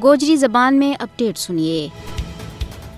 گوجری زبان میں اپڈیٹ سنیے۔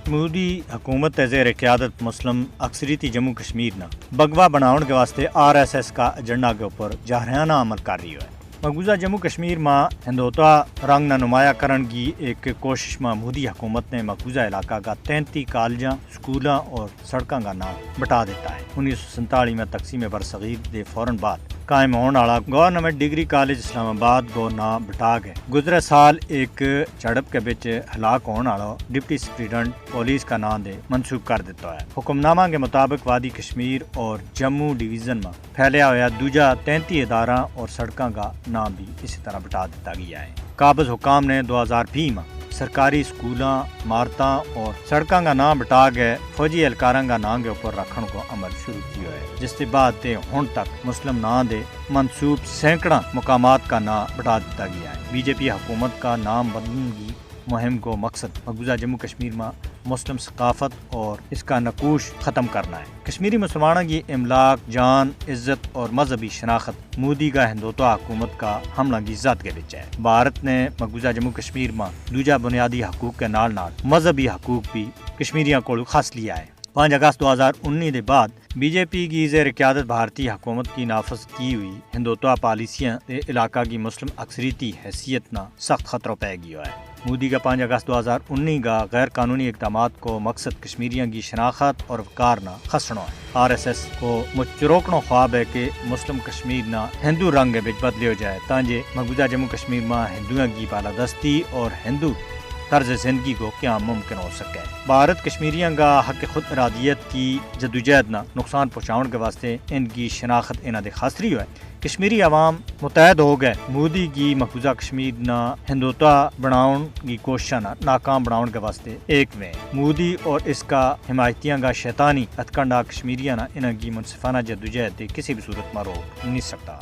مودی حکومت زیر قیادت مسلم اکثریتی جموں کشمیر نہ بگوا بناؤن کے واسطے RSS کا ایجنڈا کے اوپر جارحانہ عمل کر رہی ہے۔ مقبوضہ جموں کشمیر میں ہندوتوا رنگ نہ نمایاں کرن کی ایک کوشش میں مودی حکومت نے مقبوضہ علاقہ کا 33 کالجاں، سکولاں اور سڑکاں کا نام بٹا دیتا ہے۔ 1947 میں تقسیم برصغیر دے فوراً بعد قائم ہونے والا گورنمنٹ ڈگری کالج اسلام آباد کو نام بٹا گئے۔ گزرے سال ایک جھڑپ کے بچ ہلاک ہونے والا ڈپٹی سپرنٹینڈنٹ پولیس کا نام دے منسوخ کر دیتا ہے۔ حکم نامہ کے مطابق وادی کشمیر اور جموں ڈویژن میں پھیلیا ہوا دوجا 33 ادارہ اور سڑکاں کا نام بھی اسی طرح بٹا دیتا گیا ہے۔ قابض حکام نے 2020 میں سرکاری سکولاں، عمارتاں اور سڑکاں کا نام بٹا گئے فوجی اہلکاراں کا نام کے اوپر رکھن کو عمل شروع کیا ہے، جس کے بعد تے ہن تک مسلم نام دے منسوب سینکڑا مقامات کا نام بٹا دیتا گیا ہے۔ BJP حکومت کا نام بدلنے کی مہم کو مقصد مقبوضہ جموں کشمیر میں مسلم ثقافت اور اس کا نقوش ختم کرنا ہے۔ کشمیری مسلمانوں کی املاک، جان، عزت اور مذہبی شناخت مودی کا ہندوتوا حکومت کا حملہ کی ذات کے بچ ہے۔ بھارت نے مقبوضہ جموں کشمیر میں دوجا بنیادی حقوق کے نال مذہبی حقوق بھی کشمیریوں کو خاص لیا ہے۔ 5 اگست 2019 کے بعد BJP کی زیر قیادت بھارتی حکومت کی نافذ کی ہوئی ہندوتوا پالیسیاں علاقہ کی مسلم اکثریتی حیثیت نہ سخت خطرہ پہ گیا ہے۔ مودی کا 5 اگست 2019 کا غیر قانونی اقدامات کو مقصد کشمیریوں کی شناخت اور وقار نہ خسنو ہے۔ RSS کو مچروکنو خواب ہے کہ مسلم کشمیر نہ ہندو رنگ بچ بدلے ہو جائے تاکہ مقبوضہ جموں کشمیر میں ہندوؤں کی بالادستی اور ہندو طرز زندگی کو کیا ممکن ہو سکے۔ بھارت کشمیریوں کا حق خود ارادیت کی جدوجہد نہ نقصان پہنچاؤن کے واسطے ان کی شناخت انہاں دے خاصری ہوئے۔ کشمیری عوام متحد ہو گئے مودی کی مقبوضہ کشمیر نہ ہندوتوا بناؤن کی کوشش نہ ناکام بناؤن کے واسطے ایک میں مودی اور اس کا حمایتیاں کا شیطانی ہتھ کنڈا کشمیریاں نہ انہاں کی منصفانہ جدوجہد کسی بھی صورت میں روک نہیں سکتا۔